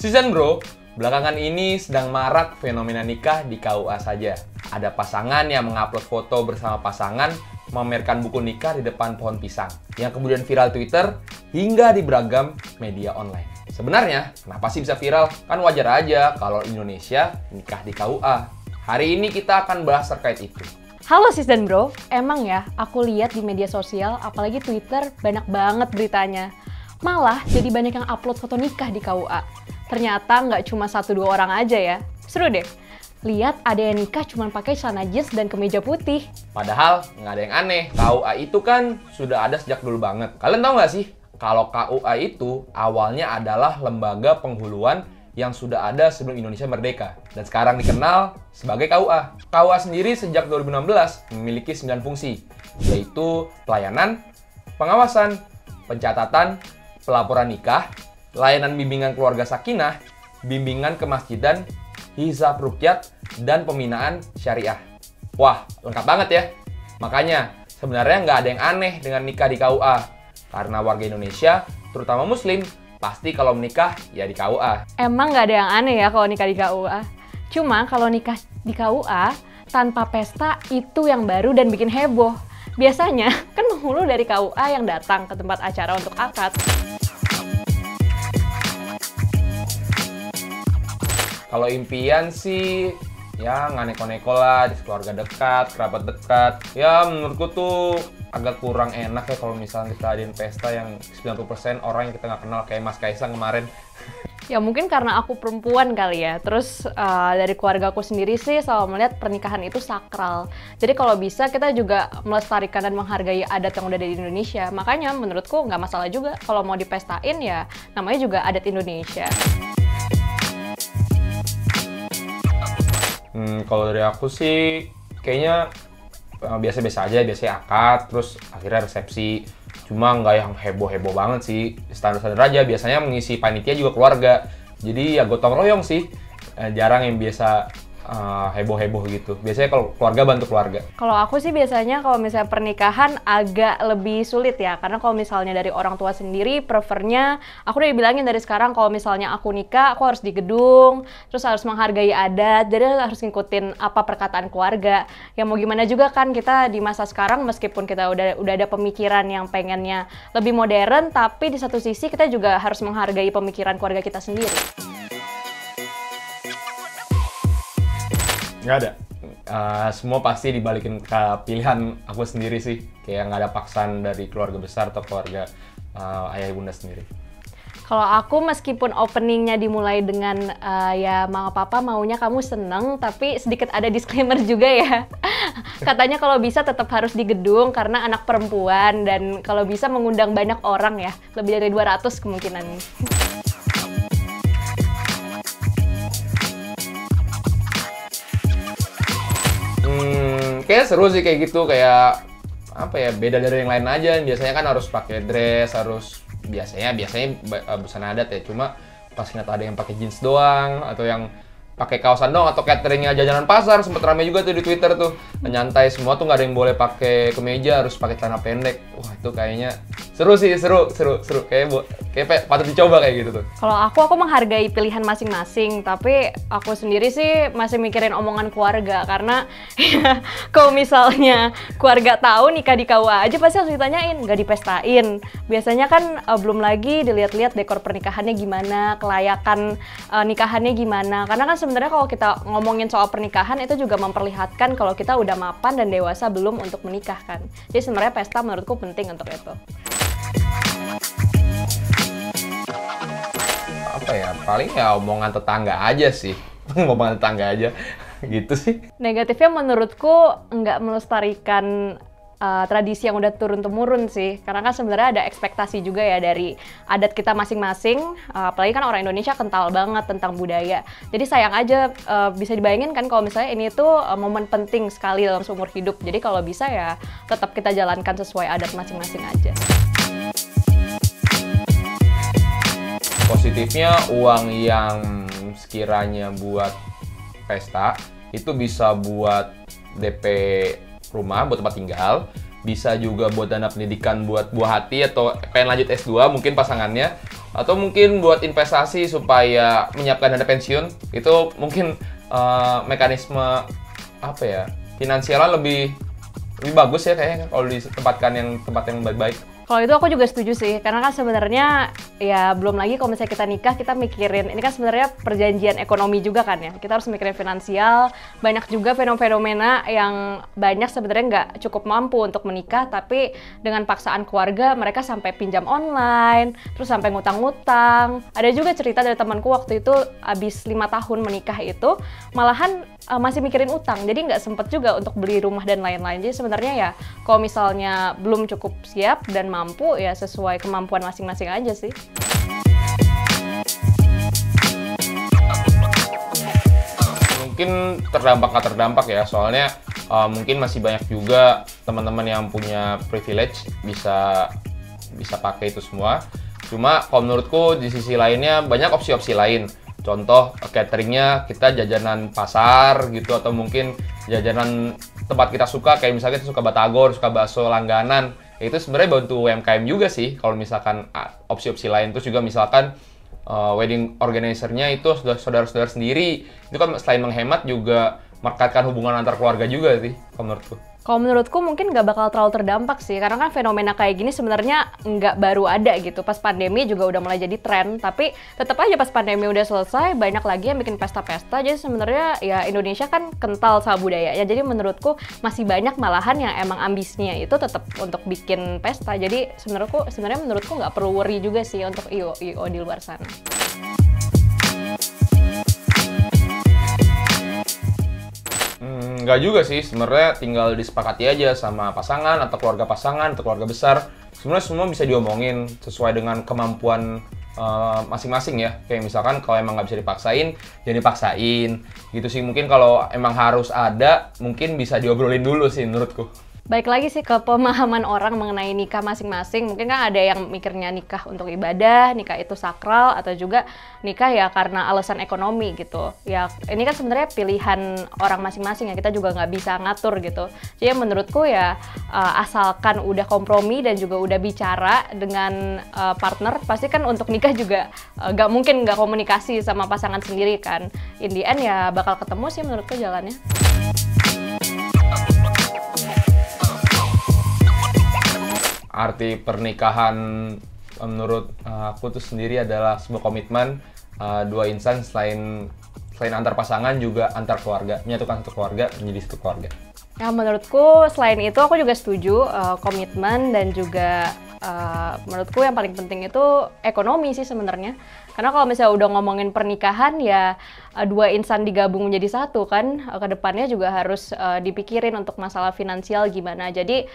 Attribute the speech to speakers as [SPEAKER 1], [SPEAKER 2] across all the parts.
[SPEAKER 1] Season Bro, belakangan ini sedang marak fenomena nikah di KUA saja. Ada pasangan yang mengupload foto bersama pasangan memamerkan buku nikah di depan pohon pisang, yang kemudian viral Twitter hingga di beragam media online. Sebenarnya, kenapa sih bisa viral? Kan wajar aja kalau Indonesia nikah di KUA. Hari ini kita akan bahas terkait itu.
[SPEAKER 2] Halo Season Bro, emang ya aku lihat di media sosial, apalagi Twitter, banyak banget beritanya. Malah jadi banyak yang upload foto nikah di KUA. Ternyata nggak cuma 1-2 orang aja ya. Seru deh. Lihat ada yang nikah cuma pakai celana jeans dan kemeja putih.
[SPEAKER 1] Padahal nggak ada yang aneh. KUA itu kan sudah ada sejak dulu banget. Kalian tahu nggak sih? Kalau KUA itu awalnya adalah lembaga penghuluan yang sudah ada sebelum Indonesia merdeka. Dan sekarang dikenal sebagai KUA. KUA sendiri sejak 2016 memiliki 9 fungsi. Yaitu pelayanan, pengawasan, pencatatan, pelaporan nikah, layanan bimbingan keluarga sakinah, bimbingan kemasjidan, hizab ruqyat, dan pembinaan syariah. Wah, lengkap banget ya. Makanya, sebenarnya nggak ada yang aneh dengan nikah di KUA. Karena warga Indonesia, terutama Muslim, pasti kalau menikah ya di KUA.
[SPEAKER 2] Emang nggak ada yang aneh ya kalau nikah di KUA. Cuma kalau nikah di KUA, tanpa pesta itu yang baru dan bikin heboh. Biasanya kan penghulu dari KUA yang datang ke tempat acara untuk akad.
[SPEAKER 1] Kalau impian sih, ya nggak neko-neko lah, di keluarga dekat, kerabat dekat. Ya menurutku tuh agak kurang enak ya kalau misalnya kita adain pesta yang 90% orang yang kita nggak kenal, kayak Mas Kaisang kemarin.
[SPEAKER 2] Ya mungkin karena aku perempuan kali ya, terus dari keluarga aku sendiri sih selalu melihat pernikahan itu sakral. Jadi kalau bisa kita juga melestarikan dan menghargai adat yang udah ada di Indonesia. Makanya menurutku nggak masalah juga kalau mau dipestain ya namanya juga adat Indonesia.
[SPEAKER 1] Kalau dari aku sih kayaknya biasa-biasa aja, biasanya akad, terus akhirnya resepsi. Cuma nggak yang heboh-heboh banget sih, standar-standar aja. Biasanya mengisi panitia juga keluarga. Jadi ya gotong royong sih, jarang yang biasa heboh-heboh gitu. Biasanya kalau keluarga bantu keluarga.
[SPEAKER 2] Kalau aku sih biasanya kalau misalnya pernikahan agak lebih sulit ya, karena kalau misalnya dari orang tua sendiri prefernya, aku udah dibilangin dari sekarang kalau misalnya aku nikah, aku harus di gedung, terus harus menghargai adat, jadi harus ngikutin apa perkataan keluarga. Ya mau gimana juga kan kita di masa sekarang meskipun kita udah ada pemikiran yang pengennya lebih modern, tapi di satu sisi kita juga harus menghargai pemikiran keluarga kita sendiri.
[SPEAKER 1] Nggak ada. Semua pasti dibalikin ke pilihan aku sendiri sih. Kayak nggak ada paksaan dari keluarga besar atau keluarga ayah bunda sendiri.
[SPEAKER 2] Kalau aku meskipun openingnya dimulai dengan ya mama papa maunya kamu seneng, tapi sedikit ada disclaimer juga ya. Katanya kalau bisa tetap harus di gedung karena anak perempuan dan kalau bisa mengundang banyak orang ya, lebih dari 200 kemungkinan.
[SPEAKER 1] Kayak seru sih kayak gitu, kayak apa ya, beda dari yang lain aja. Biasanya kan harus pakai dress, harus biasanya busana adat ya. Cuma pas ngeliat ada yang pakai jeans doang atau yang pakai kaosan doang atau cateringnya jajanan pasar, sempet rame juga tuh di Twitter tuh. Nyantai semua tuh, nggak ada yang boleh pakai kemeja, harus pakai celana pendek. Wah itu kayaknya seru sih, seru. Kayak patut dicoba kayak gitu tuh.
[SPEAKER 2] Kalau aku menghargai pilihan masing-masing, tapi aku sendiri sih masih mikirin omongan keluarga karena ya, kalau misalnya keluarga tahu nikah di KUA aja pasti harus ditanyain, nggak dipestain. Biasanya kan belum lagi dilihat-lihat dekor pernikahannya gimana, kelayakan nikahannya gimana. Karena kan sebenarnya kalau kita ngomongin soal pernikahan itu juga memperlihatkan kalau kita udah mapan dan dewasa belum untuk menikah kan. Jadi sebenarnya pesta menurutku penting untuk itu.
[SPEAKER 1] Apa ya, paling ya omongan tetangga aja sih. Omongan tetangga aja gitu sih.
[SPEAKER 2] Negatifnya menurutku nggak melestarikan tradisi yang udah turun-temurun sih, karena kan sebenarnya ada ekspektasi juga ya dari adat kita masing-masing, apalagi kan orang Indonesia kental banget tentang budaya. Jadi sayang aja bisa dibayangin kan kalau misalnya ini tuh momen penting sekali dalam seumur hidup. Jadi kalau bisa ya tetap kita jalankan sesuai adat masing-masing aja.
[SPEAKER 1] Positifnya uang yang sekiranya buat pesta itu bisa buat DP rumah, buat tempat tinggal, bisa juga buat dana pendidikan buat buah hati atau pengen lanjut S2 mungkin pasangannya, atau mungkin buat investasi supaya menyiapkan dana pensiun. Itu mungkin mekanisme apa ya, finansialnya lebih bagus ya kayaknya kalau ditempatkan tempat yang baik-baik.
[SPEAKER 2] Kalau itu aku juga setuju sih, karena kan sebenarnya ya belum lagi kalau misalnya kita nikah, kita mikirin, ini kan sebenarnya perjanjian ekonomi juga kan ya. Kita harus mikirin finansial, banyak juga fenomena yang banyak sebenarnya nggak cukup mampu untuk menikah, tapi dengan paksaan keluarga mereka sampai pinjam online, terus sampai ngutang-ngutang. Ada juga cerita dari temanku waktu itu abis 5 tahun menikah itu, malahan masih mikirin utang, jadi nggak sempet juga untuk beli rumah dan lain-lain. Jadi sebenarnya ya kalau misalnya belum cukup siap dan mampu, ya sesuai kemampuan masing-masing aja sih.
[SPEAKER 1] Mungkin terdampak nggak terdampak ya, soalnya mungkin masih banyak juga teman-teman yang punya privilege bisa pakai itu semua. Cuma kalau menurutku di sisi lainnya banyak opsi-opsi lain. Contoh cateringnya kita jajanan pasar gitu, atau mungkin jajanan tempat kita suka, kayak misalnya kita suka batagor, suka bakso langganan. Itu sebenarnya bantu UMKM juga sih kalau misalkan opsi-opsi lain. Terus juga misalkan wedding organizer-nya itu saudara-saudara sendiri. Itu kan selain menghemat juga merekatkan hubungan antar keluarga juga sih kalau menurutku.
[SPEAKER 2] Kalau menurutku mungkin nggak bakal terlalu terdampak sih, karena kan fenomena kayak gini sebenarnya nggak baru ada gitu. Pas pandemi juga udah mulai jadi tren, tapi tetap aja pas pandemi udah selesai, banyak lagi yang bikin pesta-pesta. Jadi sebenarnya ya Indonesia kan kental sama budayanya, jadi menurutku masih banyak malahan yang emang ambisinya itu tetap untuk bikin pesta. Jadi sebenarnya menurutku nggak perlu worry juga sih untuk IO di luar sana.
[SPEAKER 1] Nggak juga sih, sebenarnya tinggal disepakati aja sama pasangan atau keluarga pasangan atau keluarga besar. Sebenarnya semua bisa diomongin sesuai dengan kemampuan masing-masing ya. Kayak misalkan kalau emang nggak bisa dipaksain, jangan dipaksain. Gitu sih, mungkin kalau emang harus ada, mungkin bisa diobrolin dulu sih menurutku.
[SPEAKER 2] Baik lagi sih ke pemahaman orang mengenai nikah masing-masing. Mungkin kan ada yang mikirnya nikah untuk ibadah, nikah itu sakral, atau juga nikah ya karena alasan ekonomi gitu. Ya ini kan sebenarnya pilihan orang masing-masing ya, kita juga nggak bisa ngatur gitu. Jadi menurutku ya asalkan udah kompromi dan juga udah bicara dengan partner, pasti kan untuk nikah juga nggak mungkin nggak komunikasi sama pasangan sendiri kan. In the end ya bakal ketemu sih menurutku jalannya.
[SPEAKER 1] Arti pernikahan menurut aku tuh sendiri adalah sebuah komitmen dua insan selain antar pasangan juga antar keluarga, menyatukan satu keluarga menjadi satu keluarga.
[SPEAKER 2] Ya menurutku selain itu aku juga setuju komitmen dan juga menurutku yang paling penting itu ekonomi sih sebenarnya. Karena kalau misalnya udah ngomongin pernikahan ya dua insan digabung menjadi satu kan, ke depannya juga harus dipikirin untuk masalah finansial gimana. Jadi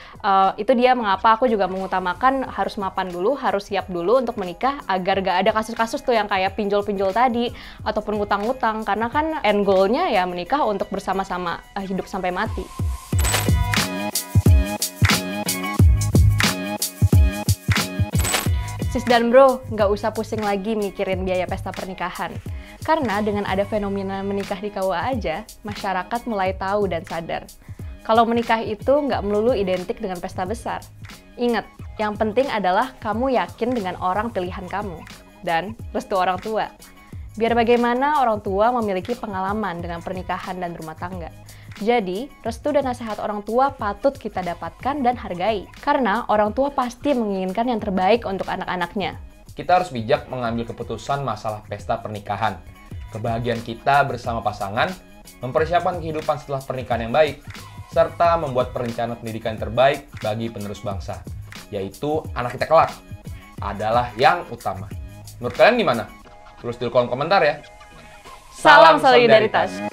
[SPEAKER 2] itu dia mengapa aku juga mengutamakan harus mapan dulu, harus siap dulu untuk menikah agar gak ada kasus-kasus tuh yang kayak pinjol-pinjol tadi ataupun ngutang-ngutang, karena kan end goal-nya ya menikah untuk bersama-sama hidup sampai mati. Sis dan bro, nggak usah pusing lagi mikirin biaya pesta pernikahan. Karena dengan ada fenomena menikah di KUA aja, masyarakat mulai tahu dan sadar. Kalau menikah itu nggak melulu identik dengan pesta besar. Ingat, yang penting adalah kamu yakin dengan orang pilihan kamu. Dan restu orang tua. Biar bagaimana orang tua memiliki pengalaman dengan pernikahan dan rumah tangga. Jadi, restu dan nasihat orang tua patut kita dapatkan dan hargai. Karena orang tua pasti menginginkan yang terbaik untuk anak-anaknya.
[SPEAKER 1] Kita harus bijak mengambil keputusan masalah pesta pernikahan. Kebahagiaan kita bersama pasangan, mempersiapkan kehidupan setelah pernikahan yang baik, serta membuat perencanaan pendidikan terbaik bagi penerus bangsa, yaitu anak kita kelak, adalah yang utama. Menurut kalian gimana? Tulis di kolom komentar ya.
[SPEAKER 2] Salam solidaritas.